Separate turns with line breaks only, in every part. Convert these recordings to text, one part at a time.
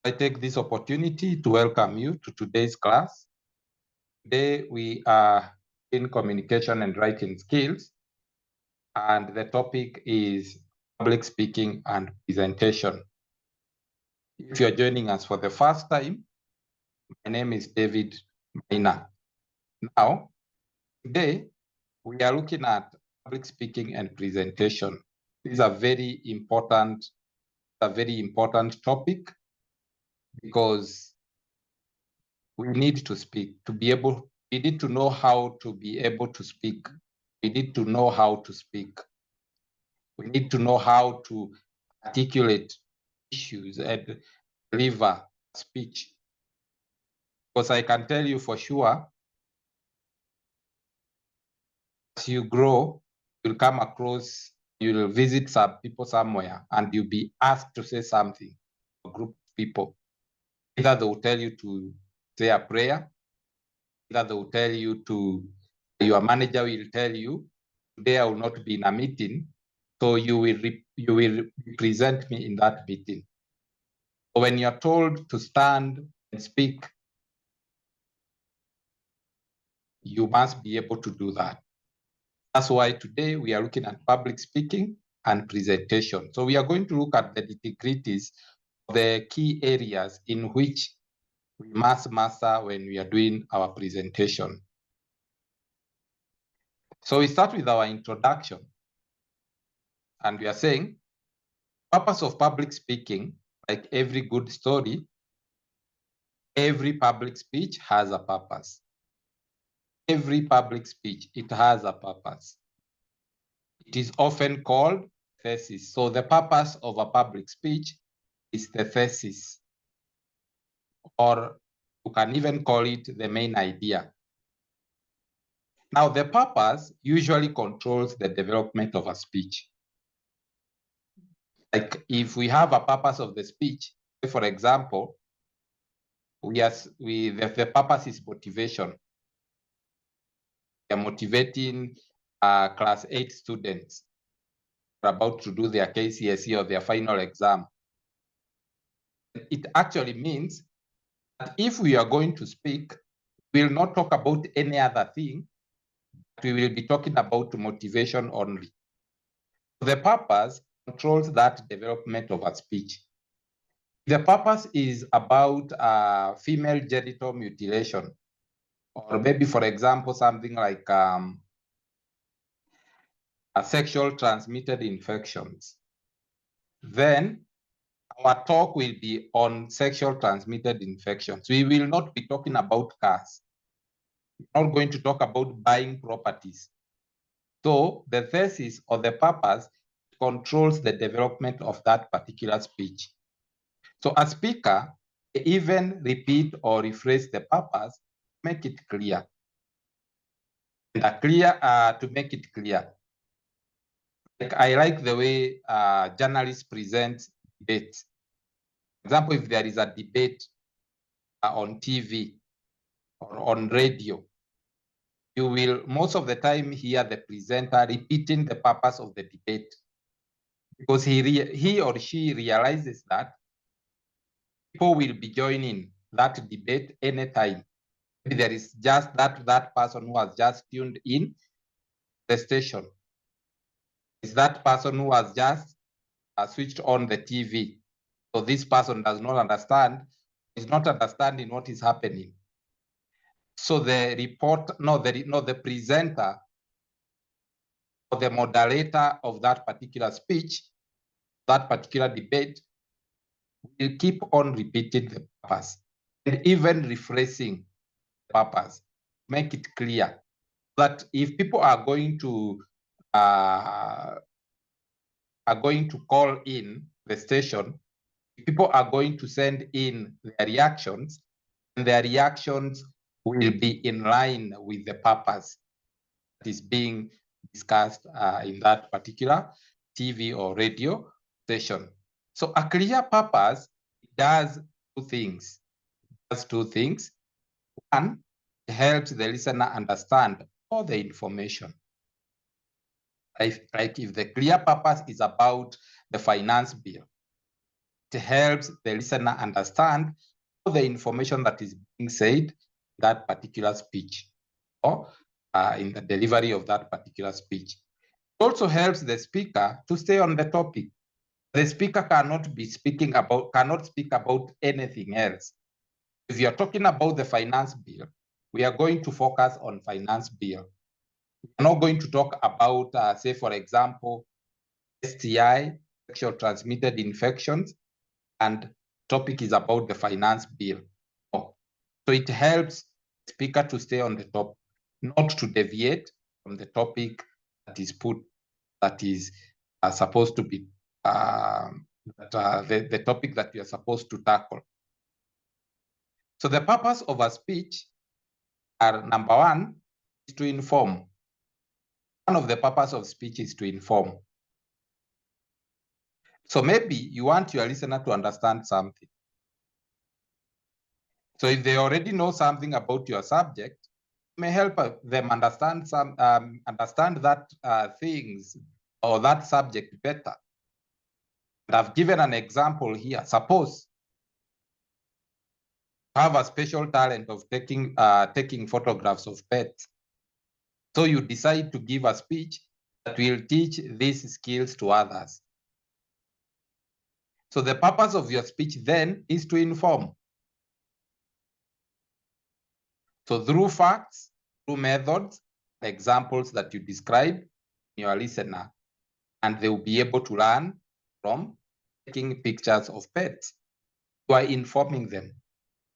I take this opportunity to welcome you to today's class. Today we are in communication and writing skills, and the topic is public speaking and presentation. If you are joining us for the first time, my name is David Maina. Now, today we are looking at public speaking and presentation. This is a very important topic because we need to speak to be able. We need to know how to be able to speak. We need to know how to speak. We need to know how to articulate issues and deliver speech. Because I can tell you for sure, as you grow, you'll come across, you'll visit some people somewhere and you'll be asked to say something to a group of people. Either they will tell you to say a prayer, either they will tell you to, your manager will tell you, today I will not be in a meeting, so you will represent me in that meeting. So when you're told to stand and speak, you must be able to do that. That's why today we are looking at public speaking and presentation. So we are going to look at the nitty-gritties of the key areas in which we must master when we are doing our presentation. So we start with our introduction. And we are saying, purpose of public speaking, like every good story, every public speech has a purpose. Every public speech, it has a purpose. It is often called thesis. So the purpose of a public speech is the thesis, or you can even call it the main idea. Now, the purpose usually controls the development of a speech. Like if we have a purpose of the speech, for example, the purpose is motivation. We are motivating class 8 students who are about to do their KCSE or their final exam. It actually means that if we are going to speak, we will not talk about any other thing, but we will be talking about motivation only. The purpose controls that development of a speech. The purpose is about female genital mutilation, or maybe, for example, something like sexual transmitted infections. Then our talk will be on sexual transmitted infections. We will not be talking about cars. We're not going to talk about buying properties. So the thesis or the purpose controls the development of that particular speech. So a speaker even repeat or rephrase the purpose, make it clear. And to make it clear. Like I like the way journalists present debates. For example, if there is a debate on TV or on radio, you will most of the time hear the presenter repeating the purpose of the debate, because he or she realizes that people will be joining that debate anytime. Maybe there is just that person who has just tuned in the station. It's that person who has just switched on the TV. So this person does not understand, is not understanding what is happening. So the the presenter or the moderator of that particular speech, that particular debate, will keep on repeating the purpose and even rephrasing the purpose, make it clear that if people are going to call in the station, if people are going to send in their reactions, and their reactions will be in line with the purpose that is being discussed in that particular TV or radio station. So a clear purpose does two things. It does two things. One, it helps the listener understand all the information. Like if the clear purpose is about the finance bill, it helps the listener understand all the information that is being said in that particular speech or in the delivery of that particular speech. It also helps the speaker to stay on the topic. The speaker cannot speak about anything else. If you're talking about the finance bill, we are going to focus on finance bill. We're not going to talk about, say, for example, STI, sexual transmitted infections, and topic is about the finance bill. So it helps the speaker to stay on the topic, not to deviate from the topic that is supposed to be the topic that we are supposed to tackle. So the purpose of a speech are, number one, is to inform. One of the purpose of speech is to inform. So maybe you want your listener to understand something. So if they already know something about your subject, it may help them understand that things or that subject better. And I've given an example here. Suppose you have a special talent of taking photographs of pets. So you decide to give a speech that will teach these skills to others. So the purpose of your speech then is to inform. So through facts, through methods, examples that you describe in your listener, and they will be able to learn from taking pictures of pets. You are informing them.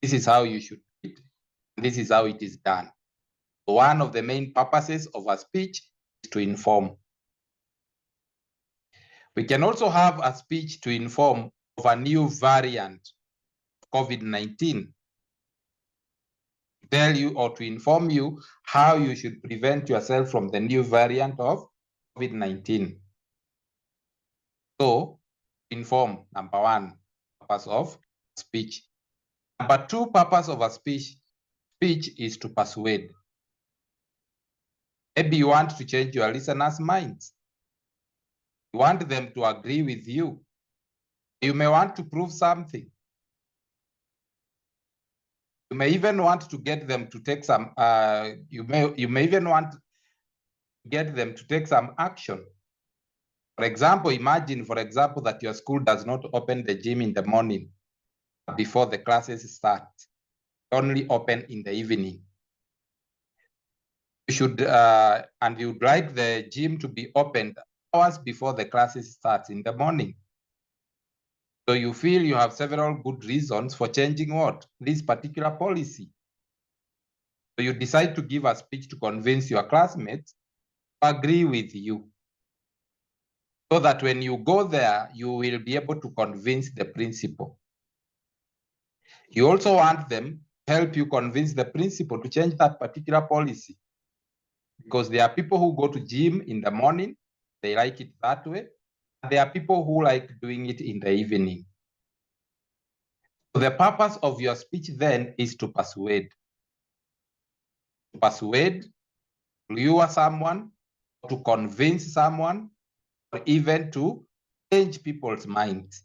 This is how you should do it. This is how it is done. So one of the main purposes of a speech is to inform. We can also have a speech to inform of a new variant of COVID-19. Tell you or to inform you how you should prevent yourself from the new variant of COVID-19. So, inform, number one, purpose of speech. Number two, purpose of a speech is to persuade. Maybe you want to change your listeners' minds. You want them to agree with you. You may want to prove something. You may even want to get them to take some, you may even want to get them to take some action. For example, imagine, for example, that your school does not open the gym in the morning before the classes start. Only open in the evening. You should, and you'd like the gym to be opened hours before the classes starts in the morning. So you feel you have several good reasons for changing what? This particular policy. So you decide to give a speech to convince your classmates to agree with you. So that when you go there, you will be able to convince the principal. You also want them to help you convince the principal to change that particular policy. Because there are people who go to gym in the morning, they like it that way. And there are people who like doing it in the evening. So the purpose of your speech then is to persuade. To persuade, to lure someone, to convince someone, or even to change people's minds.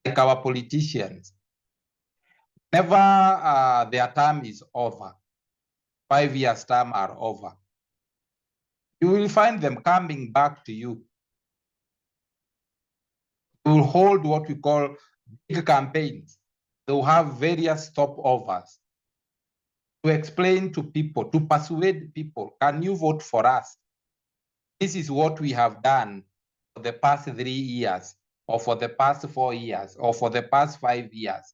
Like our politicians. Whenever their term is over, 5 years term are over, you will find them coming back to you. We will hold what we call big campaigns. They will have various stopovers to explain to people, to persuade people, can you vote for us? This is what we have done for the past 3 years, or for the past 4 years, or for the past 5 years.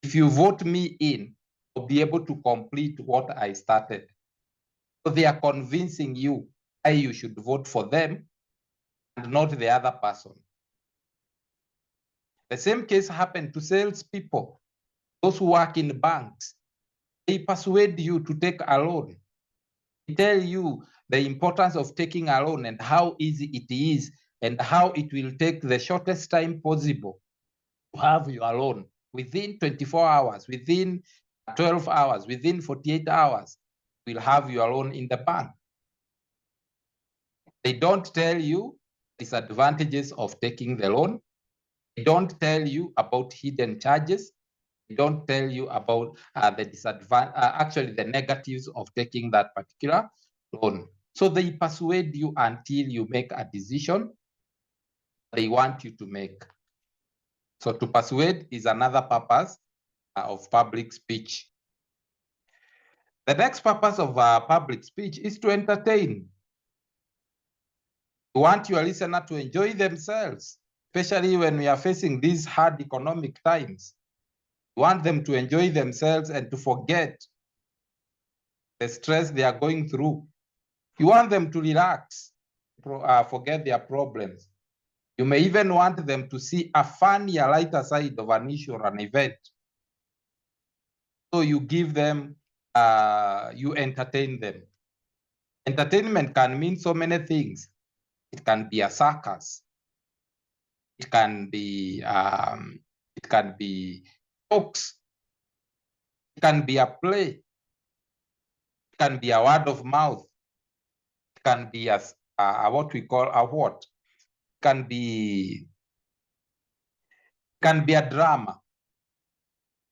If you vote me in, I'll be able to complete what I started. So they are convincing you why you should vote for them and not the other person. The same case happened to salespeople, those who work in banks. They persuade you to take a loan. They tell you the importance of taking a loan and how easy it is and how it will take the shortest time possible to have your loan within 24 hours, within 12 hours, within 48 hours, you'll have your loan in the bank. They don't tell you disadvantages of taking the loan. They don't tell you about hidden charges. They don't tell you about the disadvantage, actually the negatives of taking that particular loan. So they persuade you until you make a decision they want you to make. So to persuade is another purpose of public speech. The next purpose of public speech is to entertain. You want your listener to enjoy themselves, especially when we are facing these hard economic times. You want them to enjoy themselves and to forget the stress they are going through. You want them to relax, forget their problems. You may even want them to see a funnier, lighter side of an issue or an event. So you give them, you entertain them. Entertainment can mean so many things. It can be a circus. It can be jokes. It can be a play. It can be a word of mouth. It can be a what we call a what. It can be a drama.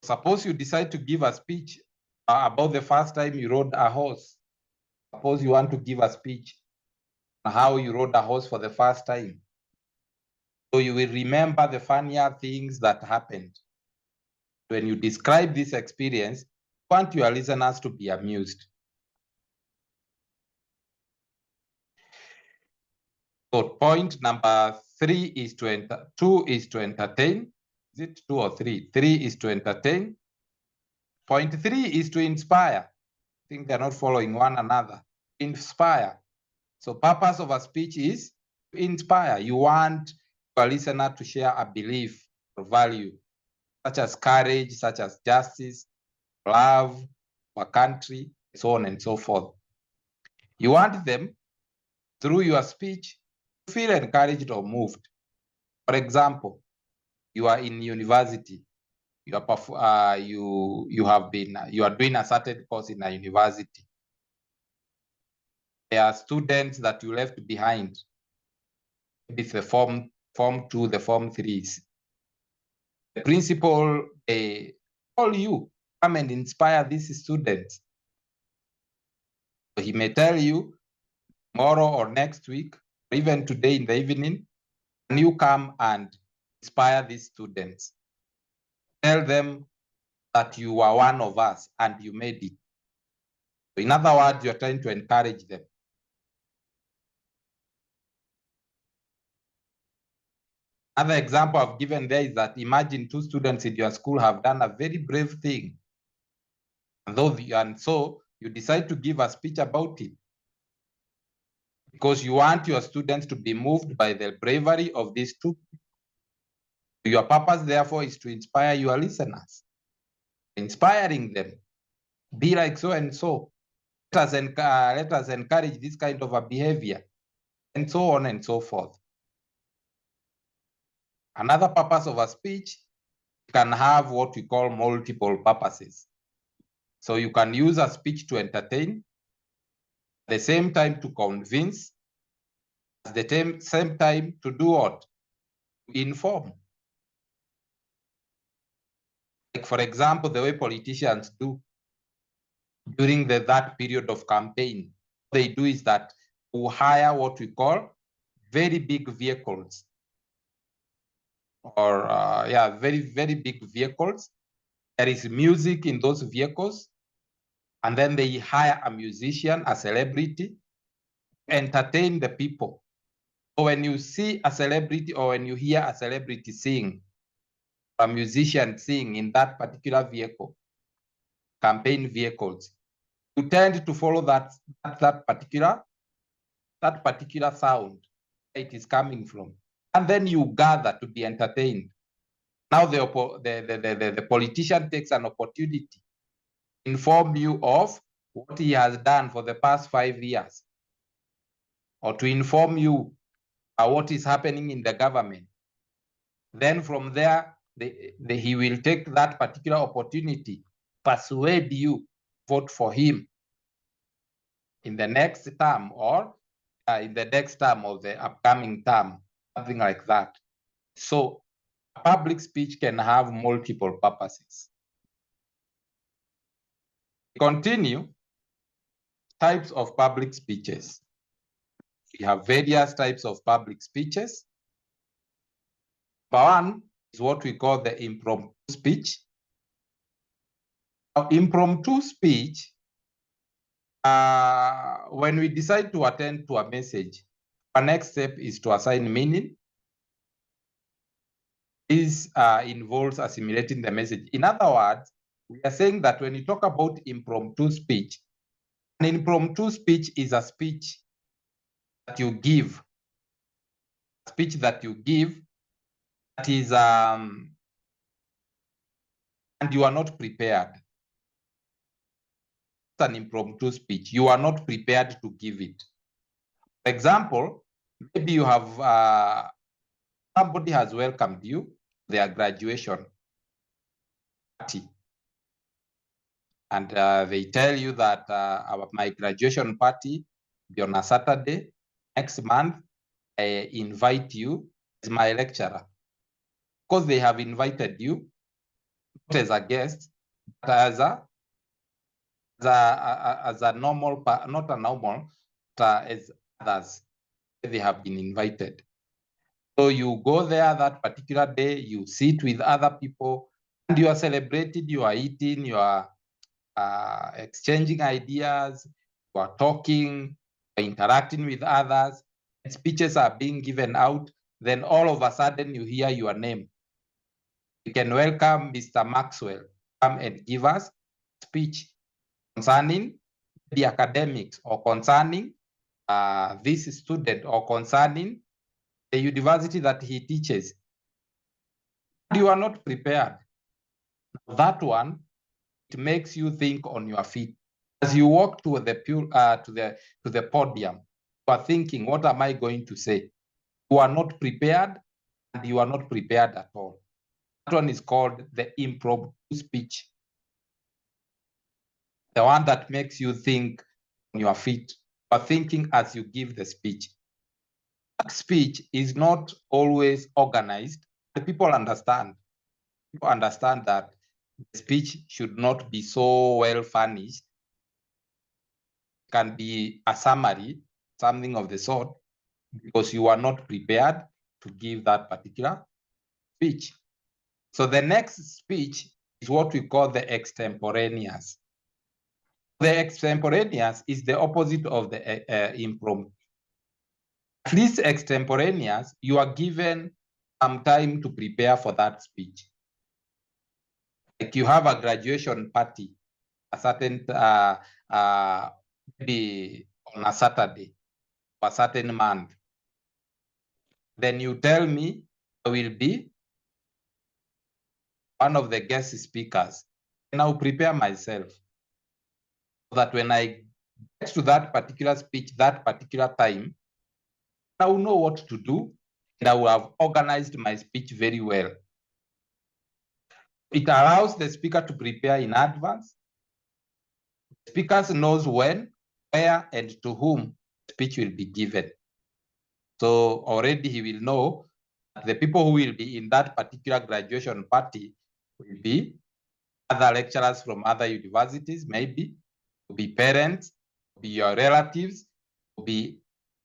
Suppose you decide to give a speech about the first time you rode a horse. Suppose you want to give a speech on how you rode a horse for the first time. So you will remember the funnier things that happened. When you describe this experience, you want your listeners to be amused. So point number 3 is to 2 is to entertain. Is it 2 or 3? 3 is to entertain. Point 3 is to inspire. I think they're not following one another. Inspire. So purpose of a speech is to inspire. You want your listener to share a belief or value, such as courage, such as justice, love, for country, so on and so forth. You want them, through your speech, to feel encouraged or moved. For example, you are in university. You are you are doing a certain course in a university. There are students that you left behind. Maybe it's the form 2, the form 3s. The principal, they call you, come and inspire these students. So he may tell you tomorrow or next week, or even today in the evening, and you come and inspire these students. Tell them that you are one of us and you made it. In other words, you're trying to encourage them. Another example I've given there is that imagine 2 students in your school have done a very brave thing. And so you decide to give a speech about it, because you want your students to be moved by the bravery of these 2. Your purpose, therefore, is to inspire your listeners, inspiring them. Be like so and so. Let us encourage this kind of a behavior, and so on and so forth. Another purpose of a speech can have what we call multiple purposes. So you can use a speech to entertain, at the same time to convince, at the same time to do what? To inform. Like, for example, the way politicians do during that period of campaign, what they do is that we hire what we call very big vehicles, or very, very big vehicles. There is music in those vehicles, and then they hire a musician, a celebrity, to entertain the people. So when you see a celebrity, or when you hear a celebrity sing, a musician sing in that particular vehicle, campaign vehicles, you tend to follow that particular sound it is coming from, and then you gather to be entertained. Now the politician takes an opportunity to inform you of what he has done for the past 5 years, or to inform you what is happening in the government. Then from there, he will take that particular opportunity, persuade you, vote for him in the next term, or in the next term of the upcoming term, something like that. So Public speech can have multiple purposes. Continue. Types of public speeches. We have various types of public speeches. One is what we call the impromptu speech. Now, impromptu speech, when we decide to attend to a message, our next step is to assign meaning. This involves assimilating the message. In other words, we are saying that when you talk about impromptu speech, an impromptu speech is a speech that you give, that is, and you are not prepared. It's an impromptu speech. You are not prepared to give it. For example, maybe you have somebody has welcomed you to their graduation party. And they tell you that my graduation party will be on a Saturday next month. I invite you as my lecturer. Because they have invited you, not as a guest, but as a normal, not a normal, but as others. They have been invited. So you go there that particular day, you sit with other people, and you are celebrating, you are eating, you are exchanging ideas, you are talking, you are interacting with others, and speeches are being given out. Then all of a sudden you hear your name. You can welcome Mr. Maxwell, come and give us a speech concerning the academics or concerning this student or concerning the university that he teaches. You are not prepared. That one, it makes you think on your feet. As you walk to the podium, you are thinking, what am I going to say? You are not prepared, and you are not prepared at all. That one is called the impromptu speech. The one that makes you think on your feet, or thinking as you give the speech. That speech is not always organized. The people understand. People understand that the speech should not be so well furnished. It can be a summary, something of the sort, because you are not prepared to give that particular speech. So the next speech is what we call the extemporaneous. The extemporaneous is the opposite of the impromptu. At least extemporaneous, you are given some time to prepare for that speech. Like you have a graduation party, a certain, maybe on a Saturday, a certain month. Then you tell me I will be one of the guest speakers, and I'll prepare myself so that when I get to that particular speech, that particular time, I will know what to do, and I will have organized my speech very well. It allows the speaker to prepare in advance. The speaker knows when, where, and to whom the speech will be given. So already he will know that the people who will be in that particular graduation party will be other lecturers from other universities, maybe, will be parents, will be your relatives, will be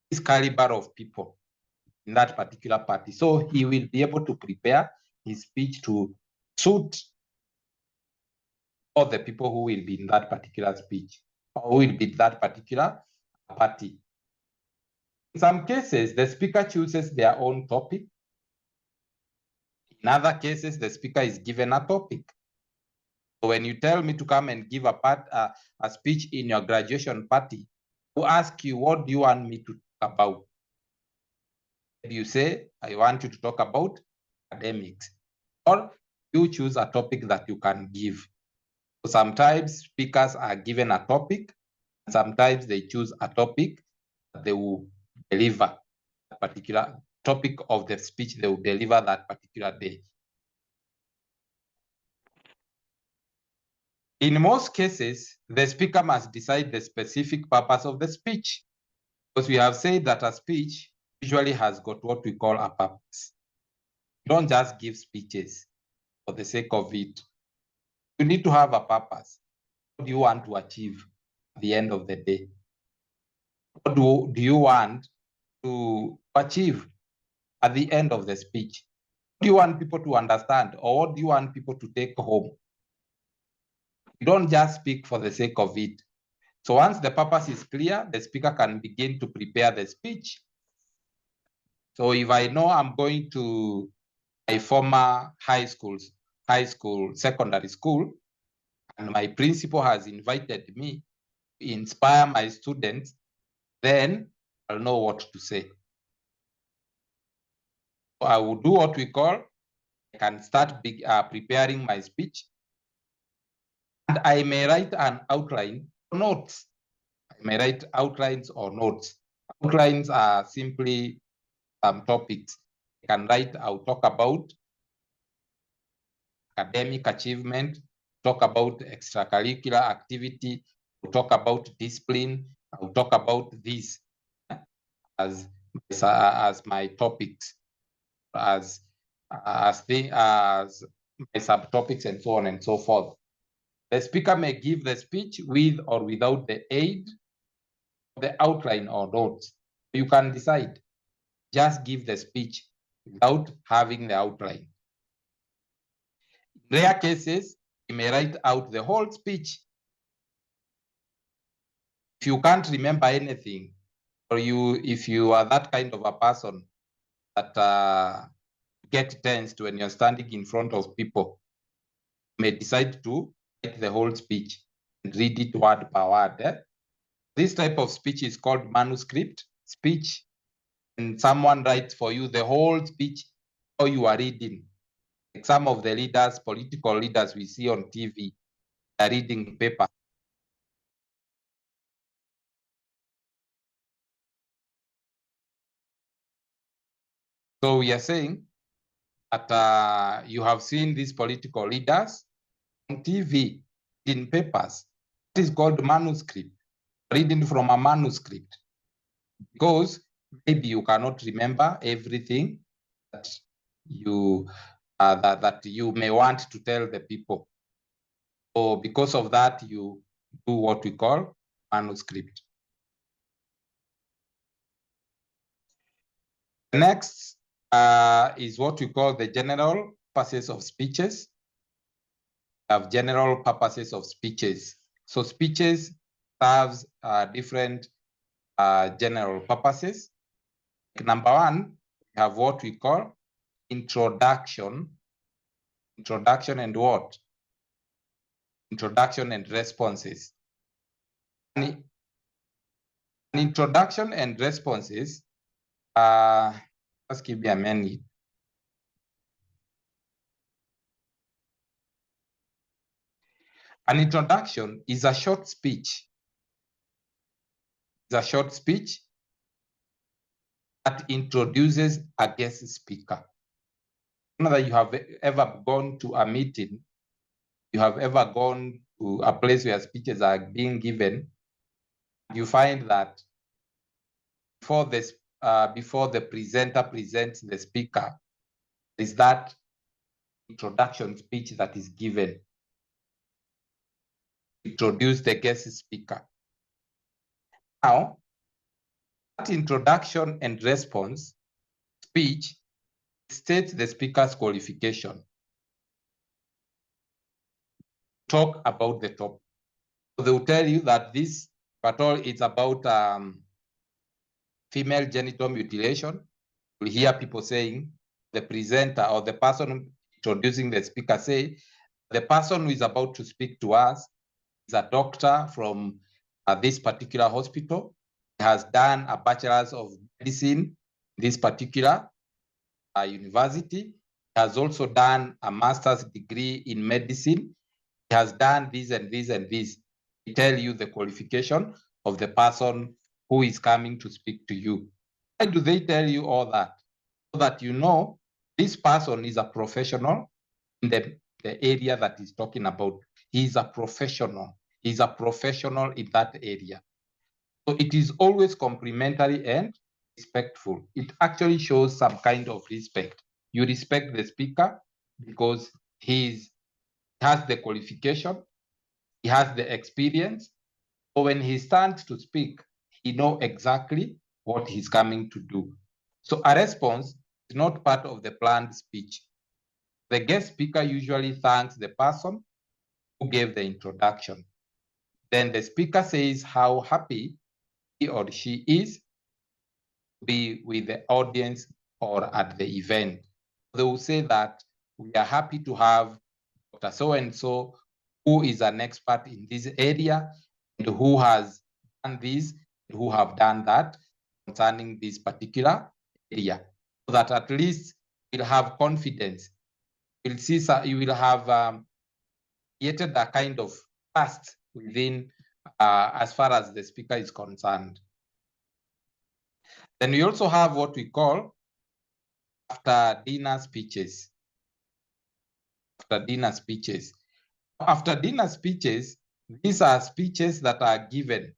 this caliber of people in that particular party. So he will be able to prepare his speech to suit all the people who will be in that particular speech, or who will be in that particular party. In some cases, the speaker chooses their own topic. In other cases, the speaker is given a topic. So when you tell me to come and give a speech in your graduation party, who ask you, what do you want me to talk about? You say, I want you to talk about academics, or you choose a topic that you can give. So sometimes speakers are given a topic, sometimes they choose a topic that they will deliver, a particular topic of the speech they will deliver that particular day. In most cases, the speaker must decide the specific purpose of the speech, because we have said that a speech usually has got what we call a purpose. Don't just give speeches for the sake of it. You need to have a purpose. What do you want to achieve at the end of the day? What do you want to achieve at the end of the speech? What do you want people to understand, or what do you want people to take home? You don't just speak for the sake of it. So once the purpose is clear, the speaker can begin to prepare the speech. So if I know I'm going to my former secondary school, and my principal has invited me to inspire my students, then I'll know what to say. So I will do what we call, I can start preparing my speech, and I may write an outline or notes. I may write outlines or notes. Outlines are simply topics. I can write, I'll talk about academic achievement, talk about extracurricular activity, we'll talk about discipline, I'll talk about this as my topics, as my subtopics, and so on and so forth. The speaker may give the speech with or without the aid of the outline or notes. You can decide, just give the speech without having the outline. In rare cases, you may write out the whole speech. If you can't remember anything, or if you are that kind of a person that get tensed when you're standing in front of people, you may decide to write the whole speech and read it word by word. This type of speech is called manuscript speech, and someone writes for you the whole speech or you are reading. Like some of the leaders, political leaders we see on TV, are reading paper. So we are saying that you have seen these political leaders on TV, in papers. It is called manuscript, reading from a manuscript, because maybe you cannot remember everything that you that you may want to tell the people. So because of that, you do what we call manuscript. Next is what we call the general purposes of speeches. We have general purposes of speeches. So speeches serves different general purposes. Number one, we have what we call introduction. Introduction and what? Introduction and responses. An introduction and responses, just give me a minute. An introduction is a short speech. It's a short speech that introduces a guest speaker. Whether you have ever gone to a meeting, you have ever gone to a place where speeches are being given, you find that before the presenter presents the speaker, is that introduction speech that is given. Introduce the guest speaker. Now, that introduction and response speech states the speaker's qualification. Talk about the topic. So they will tell you that this, at all, it's about female genital mutilation. You'll hear people saying, the presenter or the person introducing the speaker say, the person who is about to speak to us is a doctor from this particular hospital. He has done a bachelor's of medicine, this particular university. He has also done a master's degree in medicine. He has done this and this and this. They tell you the qualification of the person who is coming to speak to you. Why do they tell you all that? So that you know this person is a professional in the area that he's talking about. He's a professional. He's a professional in that area. So it is always complimentary and respectful. It actually shows some kind of respect. You respect the speaker because he has the qualification, he has the experience. So when he stands to speak, he knows exactly what he's coming to do. So a response is not part of the planned speech. The guest speaker usually thanks the person who gave the introduction. Then the speaker says how happy he or she is to be with the audience or at the event. They will say that we are happy to have Dr. So-and-so, who is an expert in this area and who has done this, who have done that concerning this particular area, so that at least you'll have confidence. You'll see, you will have created a kind of trust within as far as the speaker is concerned. Then we also have what we call after dinner speeches. After dinner speeches. After dinner speeches, these are speeches that are given.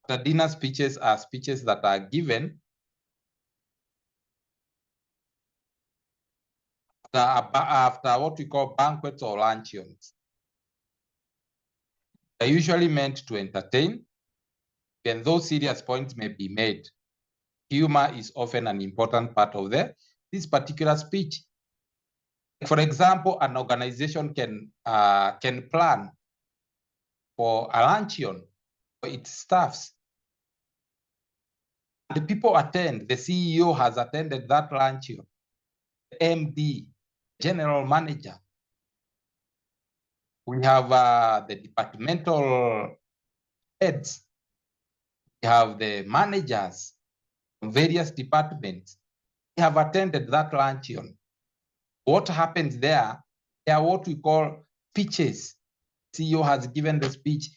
After dinner speeches are speeches that are given after what we call banquets or luncheons. They're usually meant to entertain, and though serious points may be made, humor is often an important part of this particular speech. For example, an organization can plan for a luncheon for its staffs. The people attend, the CEO has attended that luncheon, the MD, general manager. We have the departmental heads. We have the managers from various departments. They have attended that luncheon. What happens there? They are what we call pitches. CEO has given the speech.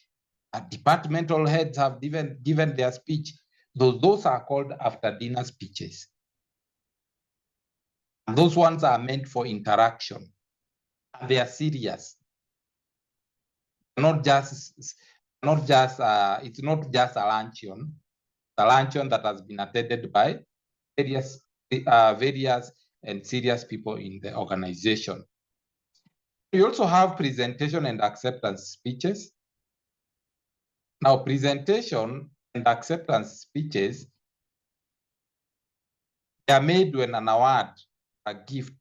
Departmental heads have given their speech. Those are called after dinner speeches. And those ones are meant for interaction. And they are serious. It's not just a luncheon. The luncheon that has been attended by various and serious people in the organization. We also have presentation and acceptance speeches. Now, presentation and acceptance speeches, they are made when an award, a gift,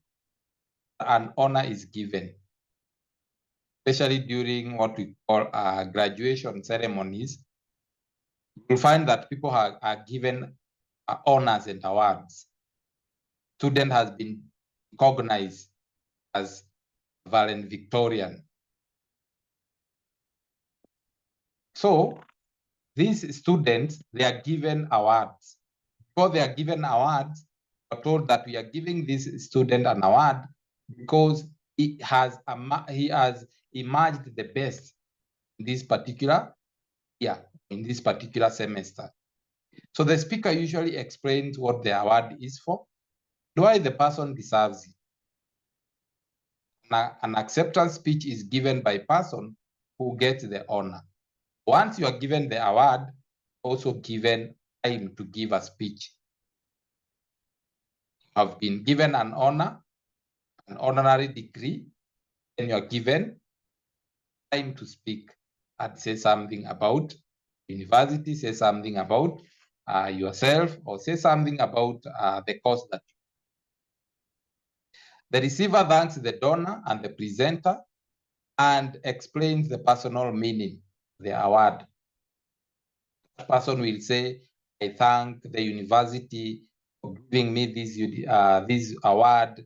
an honor is given, especially during what we call graduation ceremonies. You'll find that people are given honors and awards. Student has been recognized as valedictorian. So these students, they are given awards. Before they are given awards, we are told that we are giving this student an award because he has emerged the best in this particular year, in this particular semester. So the speaker usually explains what the award is for, why the person deserves it. An acceptance speech is given by person who gets the honor. Once you are given the award, also given time to give a speech. You have been given an honor, an honorary degree, and you are given time to speak and say something about university, say something about yourself, or say something about the course that the receiver thanks the donor and the presenter and explains the personal meaning of the award. The person will say, I thank the university for giving me this award.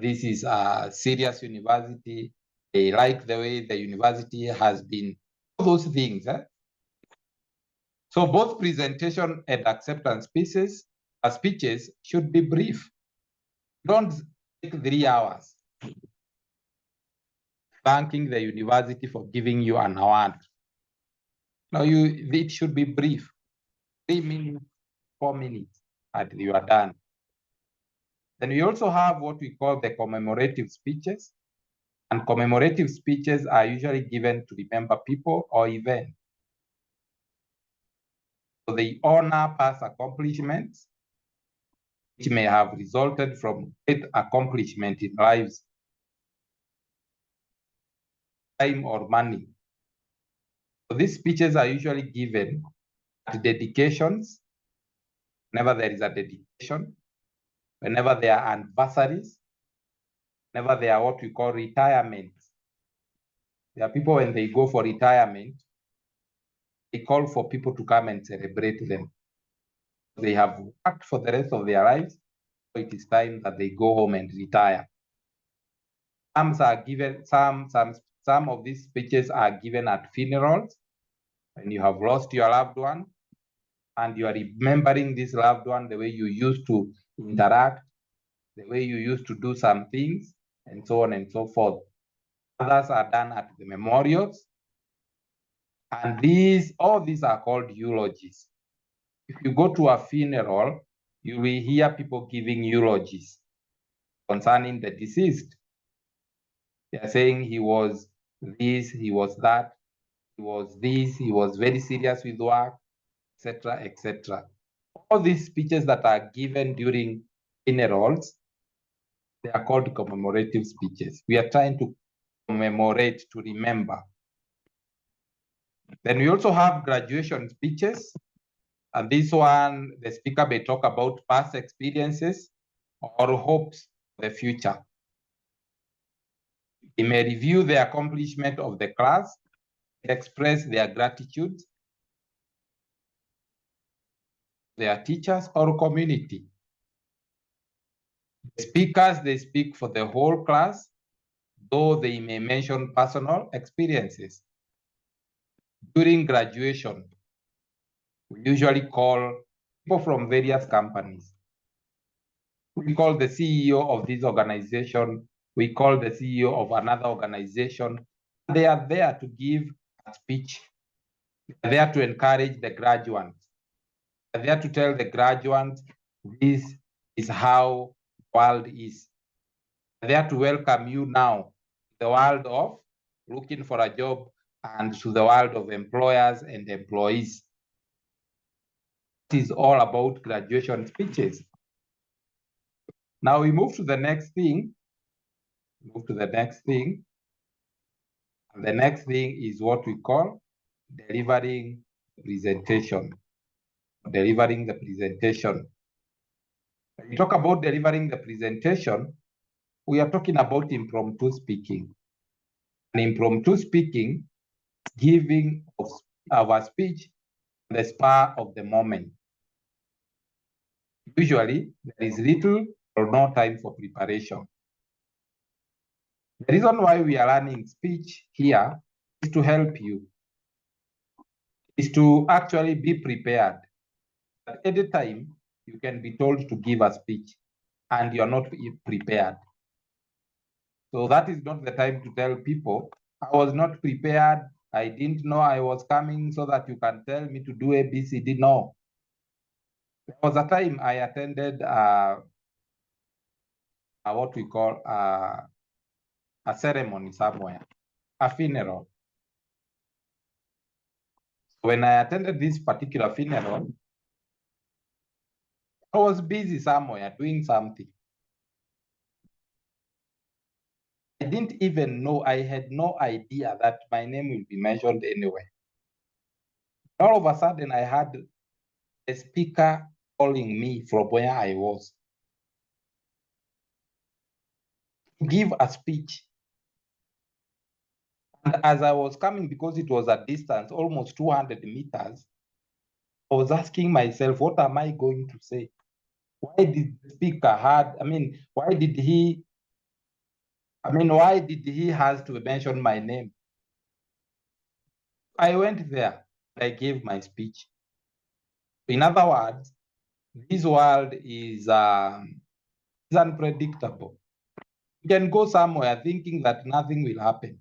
This is a serious university. They like the way the university has been, all those things. So both presentation and acceptance speeches should be brief. Don't take 3 hours thanking the university for giving you an award. Now it should be brief, 3 minutes, 4 minutes, and you are done. Then we also have what we call the commemorative speeches. And commemorative speeches are usually given to remember people or events. So they honor past accomplishments, which may have resulted from great accomplishment in lives, time or money. So these speeches are usually given at dedications, whenever there is a dedication, whenever there are anniversaries, whenever there are what we call retirements. There are people when they go for retirement, they call for people to come and celebrate them. They have worked for the rest of their lives, so it is time that they go home and retire. Some are given, some of these speeches are given at funerals, when you have lost your loved one, and you are remembering this loved one, the way you used to interact, the way you used to do some things, and so on and so forth. Others are done at the memorials, and all these are called eulogies. If you go to a funeral, you will hear people giving eulogies concerning the deceased. They are saying he was this, he was that, he was this, he was very serious with work, etc., etc. All these speeches that are given during funerals, they are called commemorative speeches. We are trying to commemorate, to remember. Then we also have graduation speeches. And this one, the speaker may talk about past experiences or hopes for the future. He may review the accomplishment of the class, express their gratitude, their teachers or community. The speakers, they speak for the whole class, though they may mention personal experiences. During graduation, we usually call people from various companies. We call the CEO of this organization, we call the CEO of another organization. They are there to give a speech. They are there to encourage the graduates. They are there to tell the graduates, this is how the world is. They are there to welcome you now, the world of looking for a job and to the world of employers and employees. It is all about graduation speeches. Now we move to the next thing. Move to the next thing. And the next thing is what we call delivering presentation. Delivering the presentation. When we talk about delivering the presentation, we are talking about impromptu speaking. And impromptu speaking, giving of our speech on the spur of the moment. Usually, there is little or no time for preparation. The reason why we are learning speech here is to help you, is to actually be prepared. At any time, you can be told to give a speech and you're not prepared. So that is not the time to tell people, I was not prepared, I didn't know I was coming so that you can tell me to do ABCD. No. There was a time I attended what we call a ceremony somewhere, a funeral. When I attended this particular funeral, I was busy somewhere doing something. I didn't even know, I had no idea that my name will be mentioned anywhere. All of a sudden, I had a speaker calling me from where I was to give a speech. And as I was coming, because it was a distance, almost 200 meters, I was asking myself, what am I going to say? Why did the speaker why did he have to mention my name? I went there, I gave my speech. In other words, this world is unpredictable. You can go somewhere thinking that nothing will happen.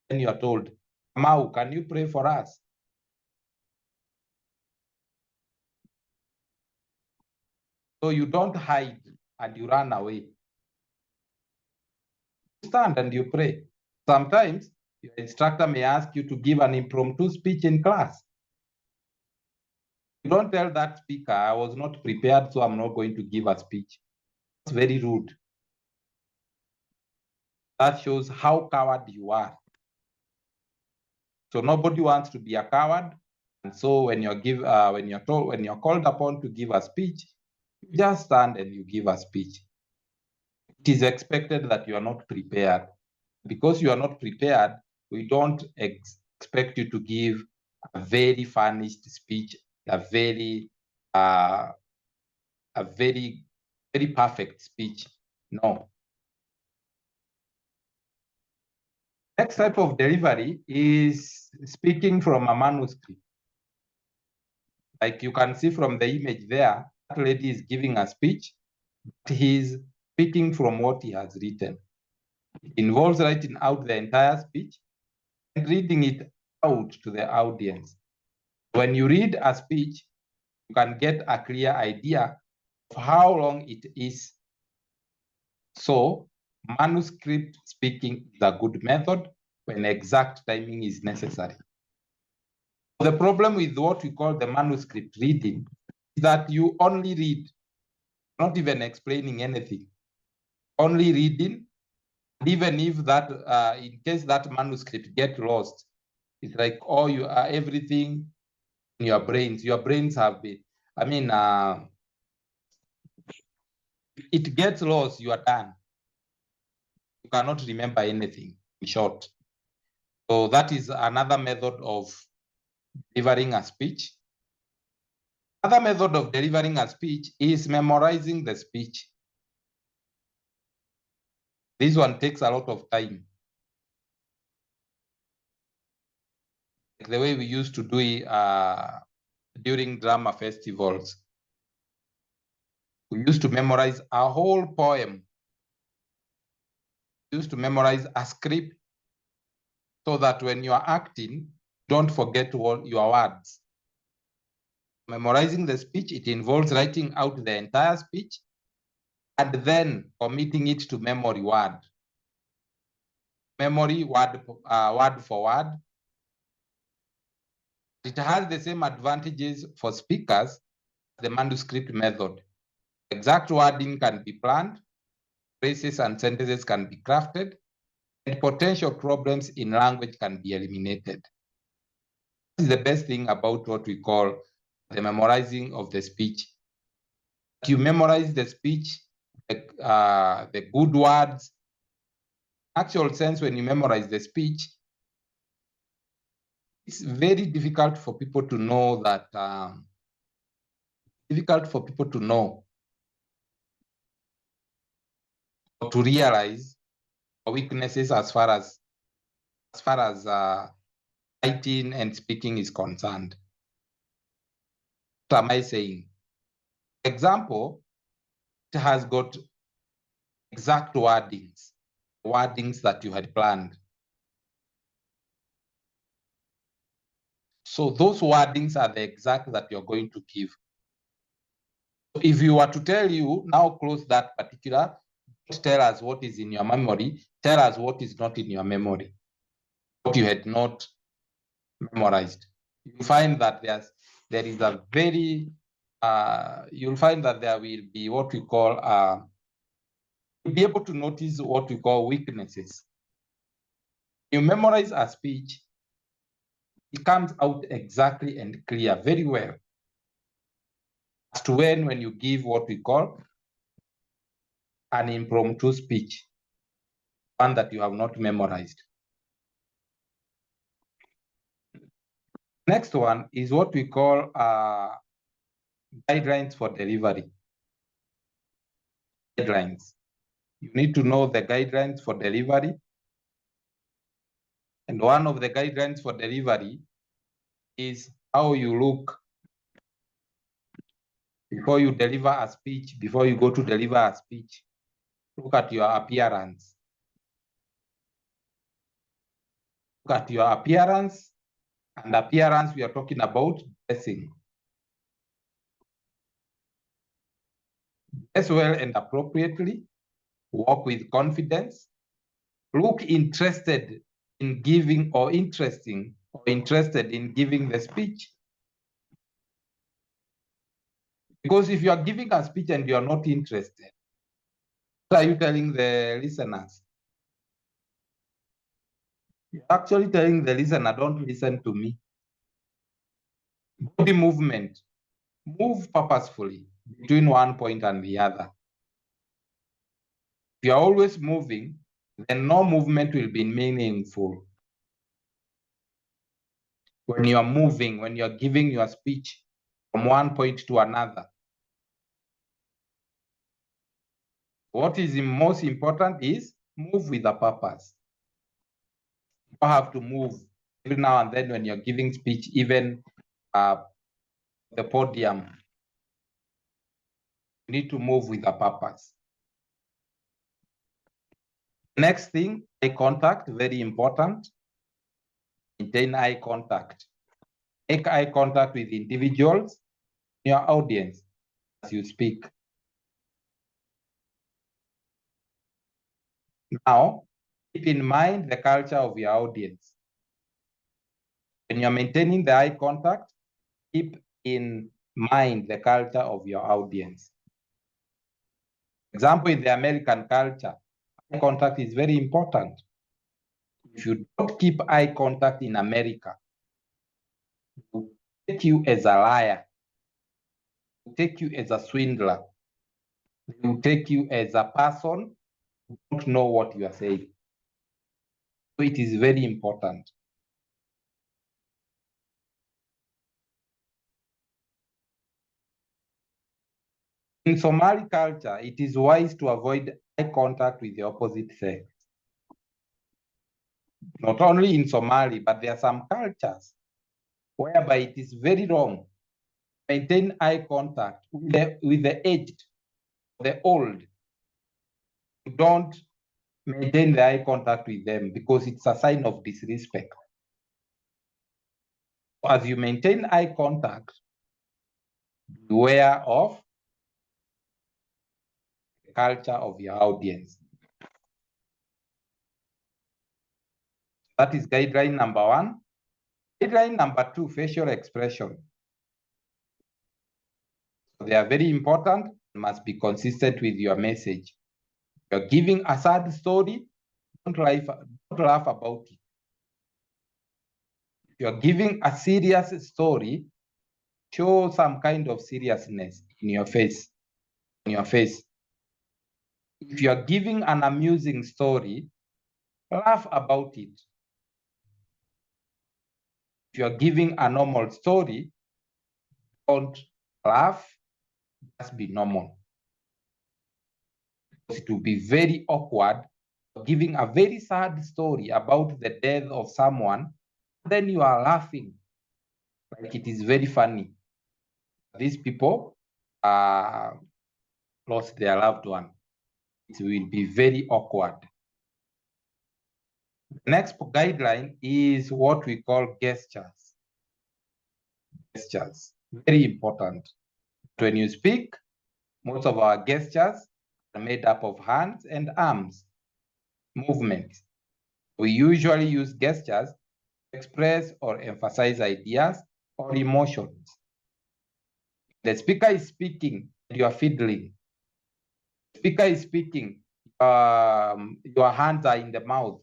Then you are told, Mau, can you pray for us? So you don't hide and you run away. You stand and you pray. Sometimes your instructor may ask you to give an impromptu speech in class. You don't tell that speaker, I was not prepared, so I'm not going to give a speech. It's very rude. That shows how coward you are. So nobody wants to be a coward. And so when you're called upon to give a speech, you just stand and you give a speech. It is expected that you are not prepared. Because you are not prepared, we don't expect you to give a very furnished speech, a very perfect speech. No. Next type of delivery is speaking from a manuscript. Like you can see from the image there, that lady is giving a speech, but he's speaking from what he has written. It involves writing out the entire speech and reading it out to the audience. When you read a speech, you can get a clear idea of how long it is. So manuscript speaking is a good method when exact timing is necessary. The problem with what we call the manuscript reading is that you only read, not even explaining anything, only reading. Even if that, in case that manuscript get lost, it's like all you are everything in your brains. Your brains have been, it gets lost, you are done. You cannot remember anything, in short. So that is another method of delivering a speech. Another method of delivering a speech is memorizing the speech. This one takes a lot of time. Like the way we used to do it during drama festivals. We used to memorize a whole poem. We used to memorize a script so that when you are acting, don't forget your words. Memorizing the speech, it involves writing out the entire speech and then committing it to memory word. Memory word for word. It has the same advantages for speakers as the manuscript method. Exact wording can be planned, phrases and sentences can be crafted, and potential problems in language can be eliminated. This is the best thing about what we call the memorizing of the speech. You memorize the speech, the good words. Actual sense, when you memorize the speech, it's very difficult for people to know that, or to realize weaknesses as far as writing and speaking is concerned. What am I saying? Example, it has got exact wordings that you had planned. So those wordings are the exact that you're going to give. If you were to tell you, now close that particular, tell us what is in your memory, tell us what is not in your memory, what you had not memorized. You'll find that there is a very, you'll find that there will be what we call, you'll be able to notice what we call weaknesses. You memorize a speech, it comes out exactly and clear, very well. As to when you give what we call an impromptu speech, one that you have not memorized. Next one is what we call guidelines for delivery. Guidelines. You need to know the guidelines for delivery. And one of the guidelines for delivery is how you look before you deliver a speech, before you go to deliver a speech. Look at your appearance. Look at your appearance. And appearance, we are talking about dressing. Dress well and appropriately. Walk with confidence. Look interested in giving or interested in giving the speech. Because if you are giving a speech and you are not interested, what are you telling the listeners? You're actually telling the listener, don't listen to me. Body movement. Move purposefully between one point and the other. If you're always moving, then no movement will be meaningful. When you're moving, when you're giving your speech from one point to another, what is most important is move with a purpose. You have to move every now and then when you're giving speech, even the podium. You need to move with a purpose. Next thing, eye contact, very important. Maintain eye contact. Make eye contact with individuals in your audience as you speak. Now, keep in mind the culture of your audience. When you're maintaining the eye contact, keep in mind the culture of your audience. For example, in the American culture, eye contact is very important. If you don't keep eye contact in America, they will take you as a liar. They will take you as a swindler. They will take you as a person who don't know what you are saying. So it is very important. In Somali culture, it is wise to avoid eye contact with the opposite sex. Not only in Somali, but there are some cultures whereby it is very wrong. Maintain eye contact with the aged, the old. Don't maintain the eye contact with them because it's a sign of disrespect. As you maintain eye contact, beware of the culture of your audience. That is guideline number 1. Guideline number 2, facial expression. They are very important and must be consistent with your message. You're giving a sad story, don't laugh about it. If you're giving a serious story, show some kind of seriousness in your face. If you're giving an amusing story, laugh about it. If you're giving a normal story, don't laugh, just be normal. It will be very awkward giving a very sad story about the death of someone, then you are laughing like it is very funny. These people lost their loved one. It will be very awkward. The next guideline is what we call gestures. Gestures, very important. When you speak, most of our gestures are made up of hands and arms movements. We usually use gestures to express or emphasize ideas or emotions. The speaker is speaking, you are fiddling. The speaker is speaking, your hands are in the mouth.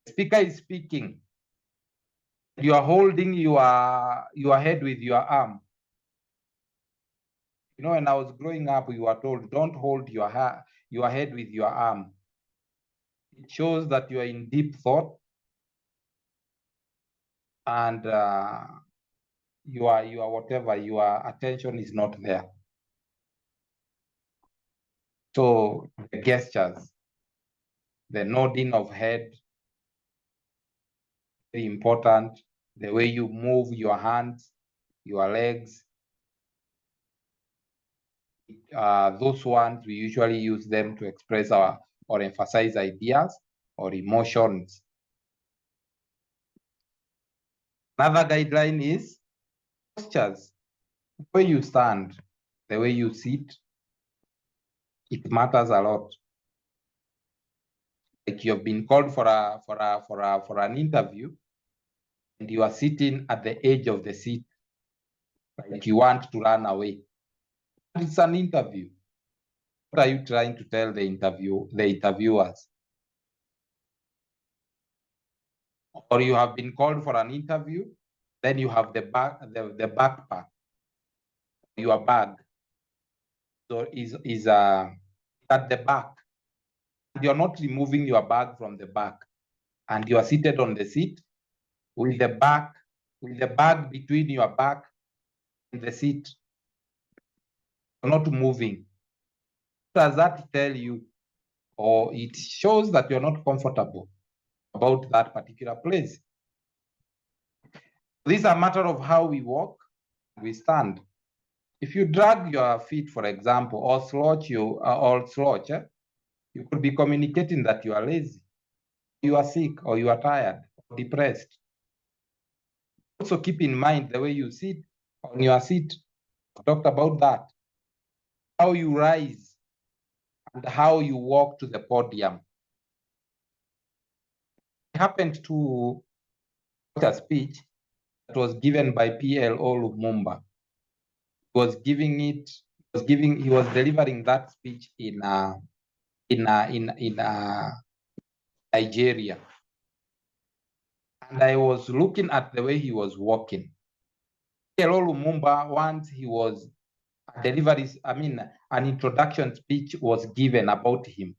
The speaker is speaking, you are holding your head with your arm. You know, when I was growing up, we were told, don't hold your head with your arm. It shows that you are in deep thought and you are whatever, your attention is not there. So the gestures, the nodding of head, very important. The way you move your hands, your legs, those ones, we usually use them to express or emphasize ideas or emotions. Another guideline is postures. The way you stand, the way you sit, it matters a lot. Like you have been called for an interview, and you are sitting at the edge of the seat, like you want to run away. It's an interview. What are you trying to tell the interviewers? Or you have been called for an interview, then you have the backpack, your bag. So is at the back. You're not removing your bag from the back, and you are seated on the seat with the bag between your back and the seat. You're not moving. What does that tell you? Or it shows that you're not comfortable about that particular place. This is a matter of how we walk, we stand. If you drag your feet, for example, or slouch, you could be communicating that you are lazy, you are sick, or you are tired, or depressed. Also keep in mind the way you sit on your seat. I talked about that. How you rise and how you walk to the podium. I happened to watch a speech that was given by PLO Lumumba. He was delivering that speech in Nigeria. And I was looking at the way he was walking. PLO Lumumba, once he was an introduction speech was given about him.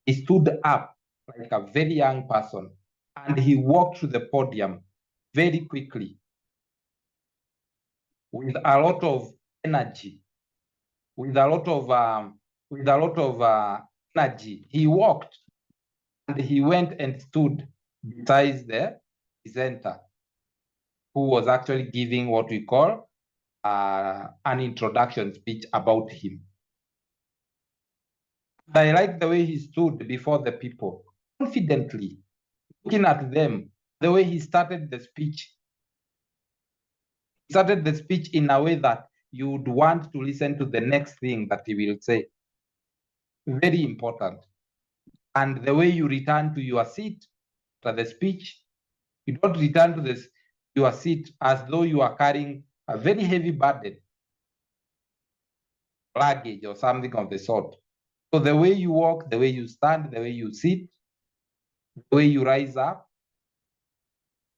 He stood up like a very young person and he walked to the podium very quickly with a lot of energy, with a lot of energy. He walked and he went and stood beside the presenter, who was actually giving what we call an introduction speech about him. I like the way he stood before the people, confidently, looking at them, the way he started the speech. He started the speech in a way that you would want to listen to the next thing that he will say. Very important. And the way you return to your seat after the speech, you don't return to your seat as though you are carrying a very heavy burden, luggage or something of the sort. So the way you walk, the way you stand, the way you sit, the way you rise up,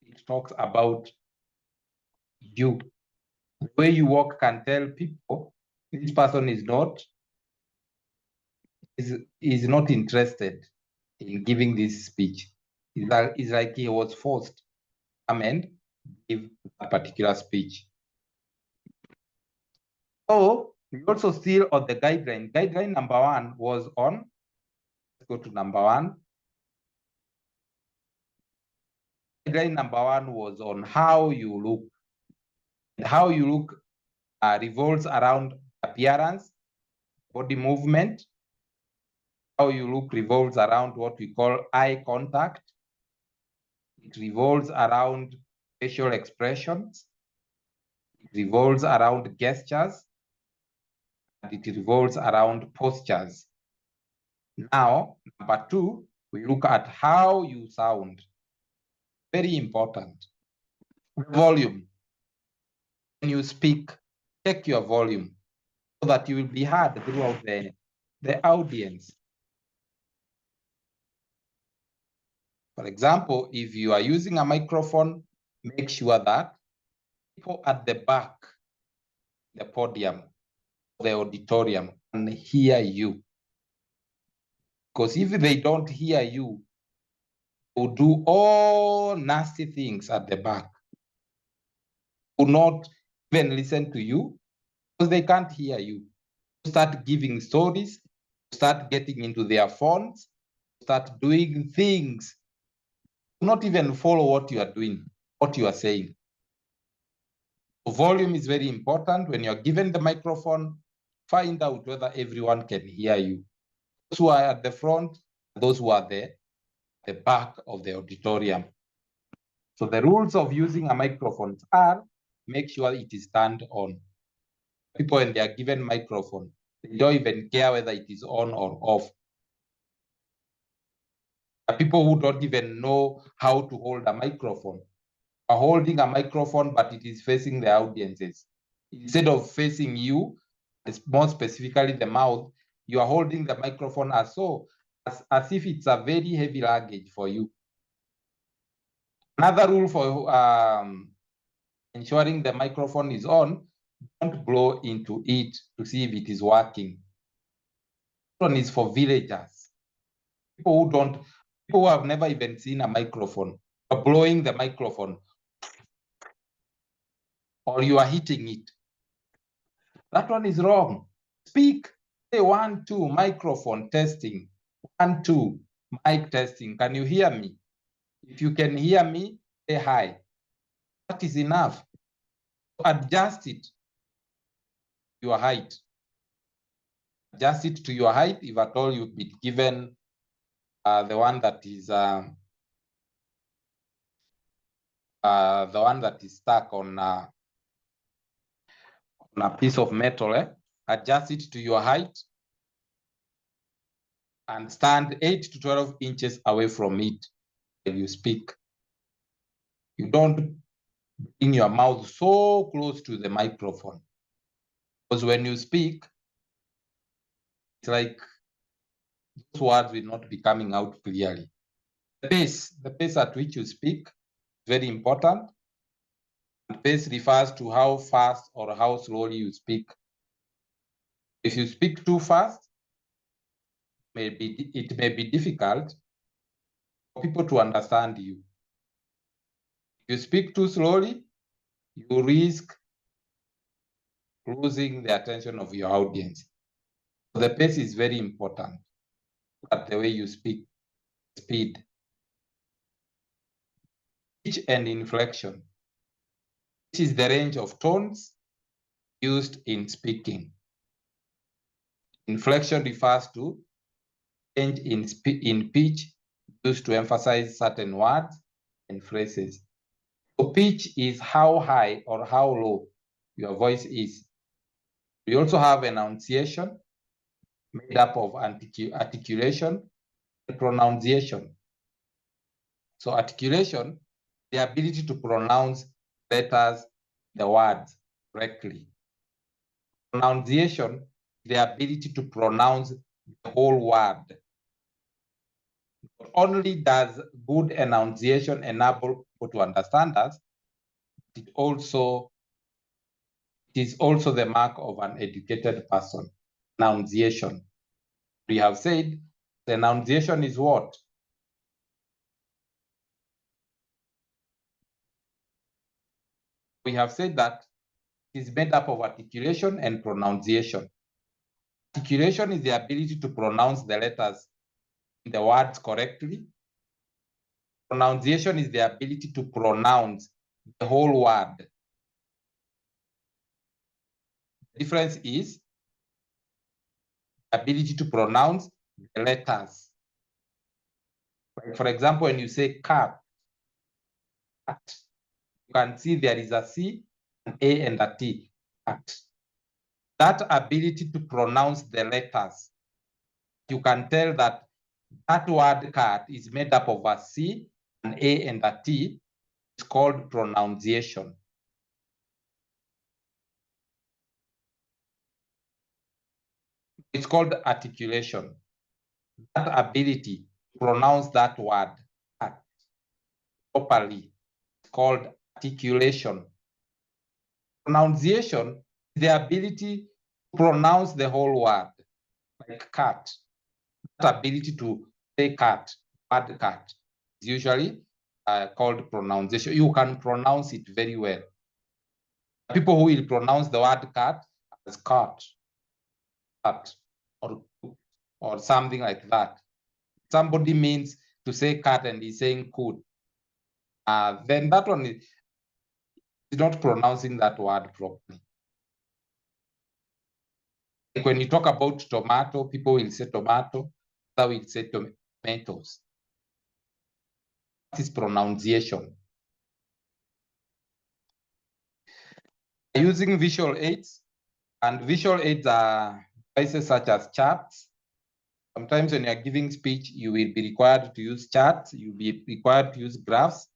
it talks about you. The way you walk can tell people this person is not interested in giving this speech. It's like he was forced to come and give a particular speech. So we also still on the guideline. Guideline number 1 was on, let's go to number 1. Guideline number 1 was on how you look. And how you look revolves around appearance, body movement. How you look revolves around what we call eye contact. It revolves around facial expressions. It revolves around gestures. And it revolves around postures. Now, number 2, we look at how you sound. Very important. Volume. When you speak, check your volume so that you will be heard throughout the audience. For example, if you are using a microphone, make sure that people at the back, the podium, the auditorium, can hear you. Because if they don't hear you, will do all nasty things at the back, will not even listen to you because they can't hear you. Start giving stories, start getting into their phones, start doing things, not even follow what you are doing, what you are saying. Volume is very important. When you're given the microphone, find out whether everyone can hear you. Those who are at the front, those who are there, the back of the auditorium. So the rules of using a microphone are, make sure it is turned on. People, when they are given microphone, they don't even care whether it is on or off. People who don't even know how to hold a microphone are holding a microphone, but it is facing the audiences. Instead of facing you, more specifically the mouth, you are holding the microphone as if it's a very heavy luggage for you. Another rule for ensuring the microphone is on, don't blow into it to see if it is working. This one is for villagers. People who have never even seen a microphone, are blowing the microphone, or you are hitting it. That one is wrong. Speak. Say 1, 2, microphone testing. 1, 2, mic testing. Can you hear me? If you can hear me, say hi. That is enough. Adjust it to your height. Adjust it to your height if at all you've been given the one that is stuck on a piece of metal. Adjust it to your height and stand 8 to 12 inches away from it when you speak. You don't bring your mouth so close to the microphone, because when you speak, it's like those words will not be coming out clearly. The pace at which you speak is very important. And pace refers to how fast or how slowly you speak. If you speak too fast, it may be difficult for people to understand you. If you speak too slowly, you risk losing the attention of your audience. So the pace is very important. At the way you speak, speed. Pitch and inflection. This is the range of tones used in speaking. Inflection refers to change in pitch used to emphasize certain words and phrases. So pitch is how high or how low your voice is. We also have enunciation, made up of articulation and pronunciation. So articulation, the ability to pronounce letters, the words correctly. Pronunciation, the ability to pronounce the whole word. Not only does good enunciation enable people to understand us, it is also the mark of an educated person. Enunciation. We have said the enunciation is what? We have said that it is made up of articulation and pronunciation. Articulation is the ability to pronounce the letters in the words correctly. Pronunciation is the ability to pronounce the whole word. The difference is the ability to pronounce the letters. Like for example, when you say cat, you can see there is a C, an A, and a T. Cat. That ability to pronounce the letters, you can tell that that word cat is made up of a C, an A, and a T. It's called pronunciation. It's called articulation. That ability to pronounce that word properly is called articulation. Pronunciation is the ability to pronounce the whole word, like cat. That ability to say cat, word cat, is usually called pronunciation. You can pronounce it very well. People who will pronounce the word cat as cat, or something like that. Somebody means to say cat and he's saying could. Then that one is not pronouncing that word properly. Like when you talk about tomato, people will say tomato, they will say tomatoes. That is pronunciation. Using visual aids, and visual aids are devices such as charts. Sometimes when you're giving speech, you will be required to use charts, you'll be required to use graphs,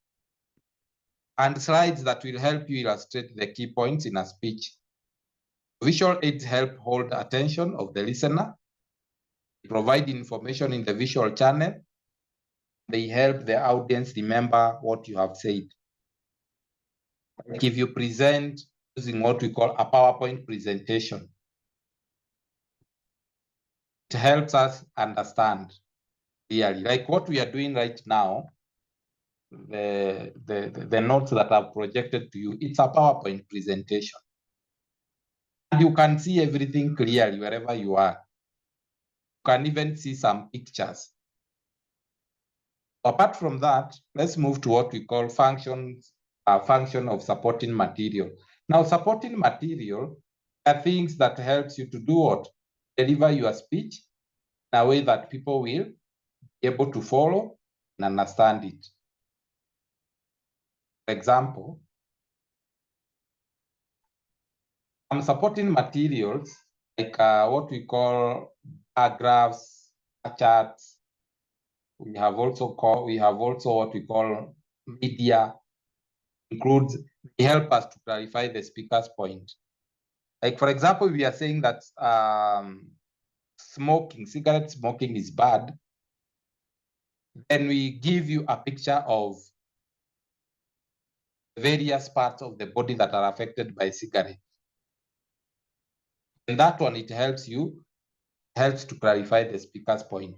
and slides that will help you illustrate the key points in a speech. Visual aids help hold the attention of the listener, provide information in the visual channel, they help the audience remember what you have said. Like if you present using what we call a PowerPoint presentation, it helps us understand clearly. Like what we are doing right now, the notes that I've projected to you, it's a PowerPoint presentation. And you can see everything clearly wherever you are. You can even see some pictures. Apart from that, let's move to what we call function of supporting material. Now, supporting material are things that helps you to do what? Deliver your speech in a way that people will be able to follow and understand it. For example, some supporting materials like what we call graphs, charts. We have also what we call media, includes, they help us to clarify the speaker's point. Like, for example, we are saying that cigarette smoking is bad, then we give you a picture of various parts of the body that are affected by cigarette. And that one, it helps to clarify the speaker's point.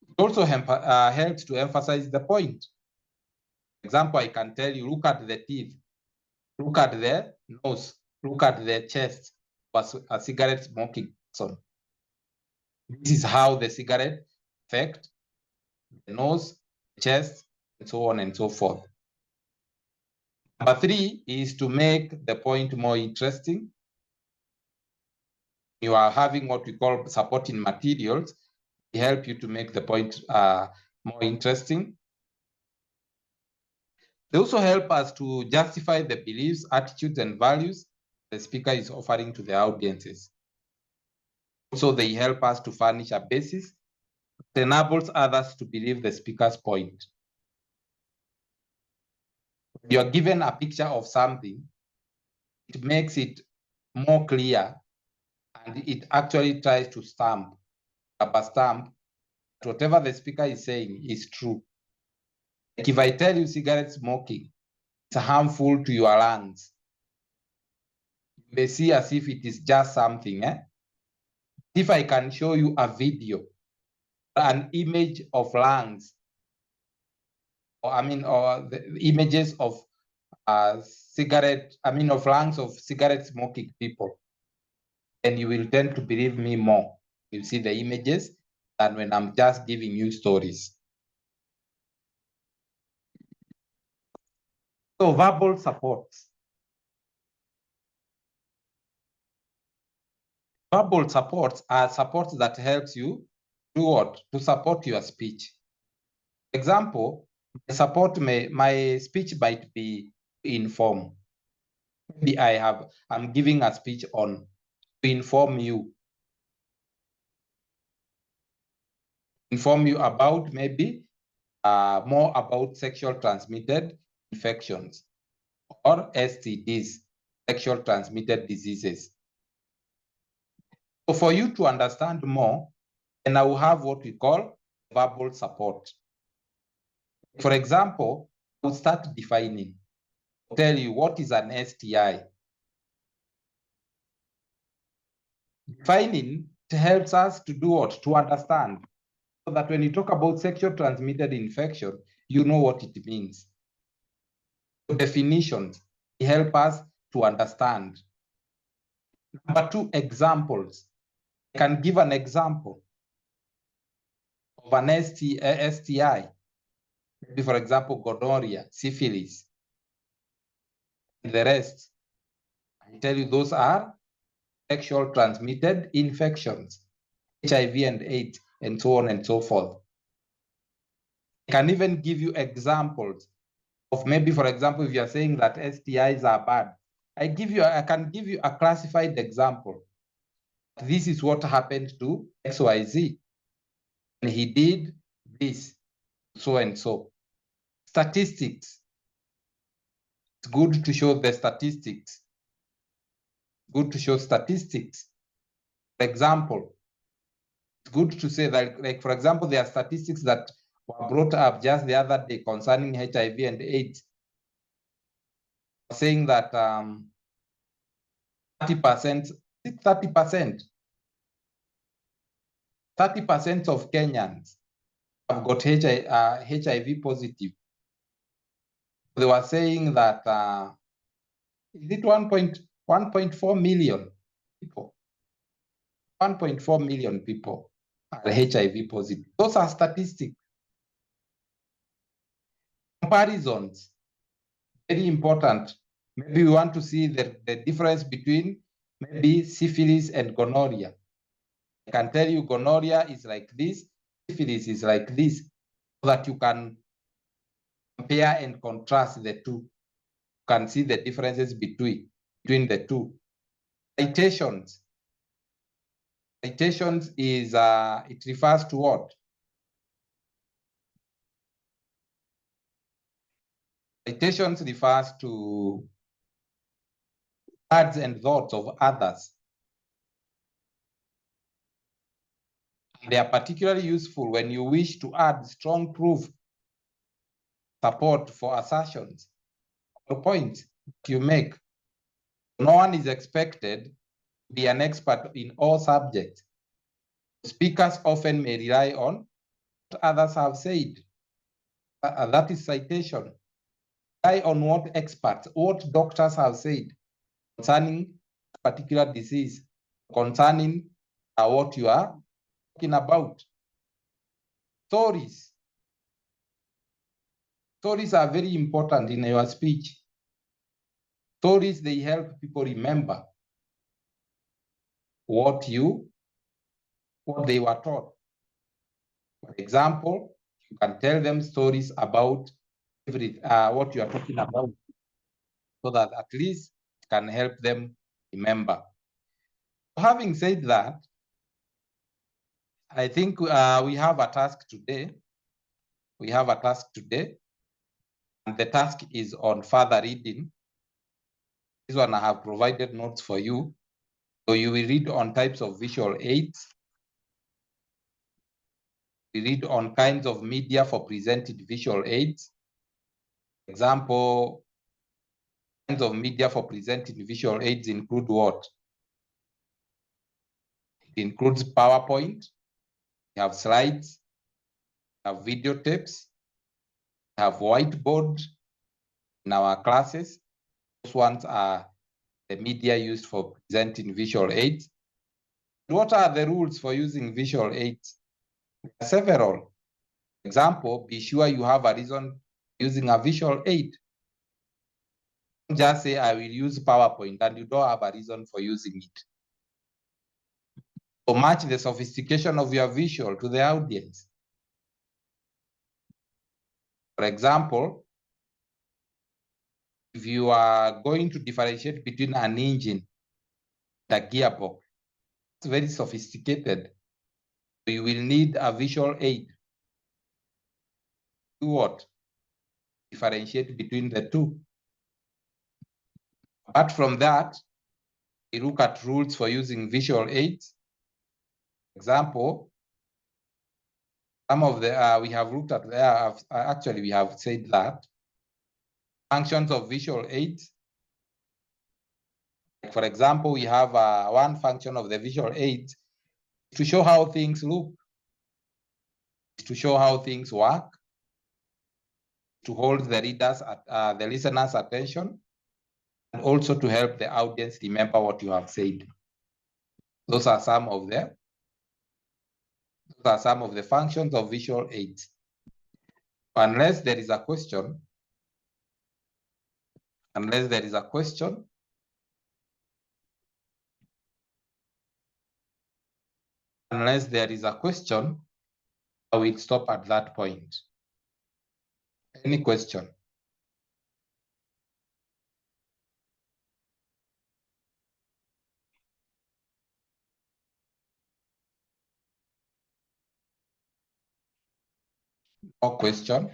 It also helps to emphasize the point. For example, I can tell you, look at the teeth, look at the nose, look at the chest of a cigarette smoking person. This is how the cigarette affects the nose, the chest, and so on and so forth. Number 3 is to make the point more interesting. You are having what we call supporting materials. They help you to make the point more interesting. They also help us to justify the beliefs, attitudes, and values the speaker is offering to the audiences. Also, they help us to furnish a basis that enables others to believe the speaker's point. You are given a picture of something, it makes it more clear, and it actually tries to stamp that whatever the speaker is saying is true. Like if I tell you cigarette smoking is harmful to your lungs, you may see as if it is just something. If I can show you a video, an image of lungs, or the images of of lungs of cigarette smoking people, and you will tend to believe me more. You see the images than when I'm just giving you stories. So verbal support. Verbal supports are supports that helps you do what? To support your speech. For example, my speech might be in form. Maybe I'm giving a speech on to inform you about maybe more about sexual transmitted infections or STDs, sexual transmitted diseases. So for you to understand more, then I will have what we call verbal support. For example, I will start defining, tell you what is an STI. Defining helps us to do what? To understand. So that when you talk about sexual transmitted infection, you know what it means. Definitions help us to understand. Number 2, examples. I can give an example of an STI. Maybe, for example, gonorrhea, syphilis, and the rest. I tell you those are sexual transmitted infections, HIV and AIDS, and so on and so forth. I can even give you examples of maybe, for example, if you're saying that STIs are bad, I can give you a classified example. This is what happened to XYZ. And he did this, so and so. Statistics. It's good to show the statistics. Good to show statistics. For example, it's good to say that, like, for example, there are statistics that were brought up just the other day concerning HIV and AIDS, saying that 30% of Kenyans have got HIV positive. They were saying that is it 1.4 million people? 1.4 million people are HIV positive. Those are statistics. Comparisons, very important. Maybe we want to see the difference between maybe syphilis and gonorrhea. I can tell you gonorrhea is like this, syphilis is like this, so that you can compare and contrast the two. You can see the differences between the two. Citations. Citations is, it refers to what? Citations refers to words and thoughts of others. They are particularly useful when you wish to add strong proof, support for assertions or points you make. No one is expected to be an expert in all subjects. Speakers often may rely on what others have said. That is citation. Rely on what experts, what doctors have said concerning a particular disease, concerning what you are talking about. Stories. Stories are very important in your speech. Stories, they help people remember what they were taught. For example, you can tell them stories about what you are talking about, so that at least it can help them remember. Having said that, I think we have a task today. We have a task today, and the task is on further reading. This one I have provided notes for you. So you will read on types of visual aids. We read on kinds of media for presented visual aids. For example, kinds of media for presented visual aids include what? It includes PowerPoint, we have slides, we have video tapes, we have whiteboard in our classes. Those ones are the media used for presenting visual aids. What are the rules for using visual aids? There are several. For example, be sure you have a reason using a visual aid. Don't just say, I will use PowerPoint, and you don't have a reason for using it. So match the sophistication of your visual to the audience. For example, if you are going to differentiate between an engine and a gearbox, it's very sophisticated. You will need a visual aid. Do what? Differentiate between the two. Apart from that, we look at rules for using visual aids. For example, some of the we have looked at there. Actually, we have said that functions of visual aids. For example, we have one function of the visual aids to show how things look, to show how things work, to hold the readers, the listeners' attention, and also to help the audience remember what you have said. Those are some of the functions of visual aids. Unless there is a question, I will stop at that point. Any question? No question.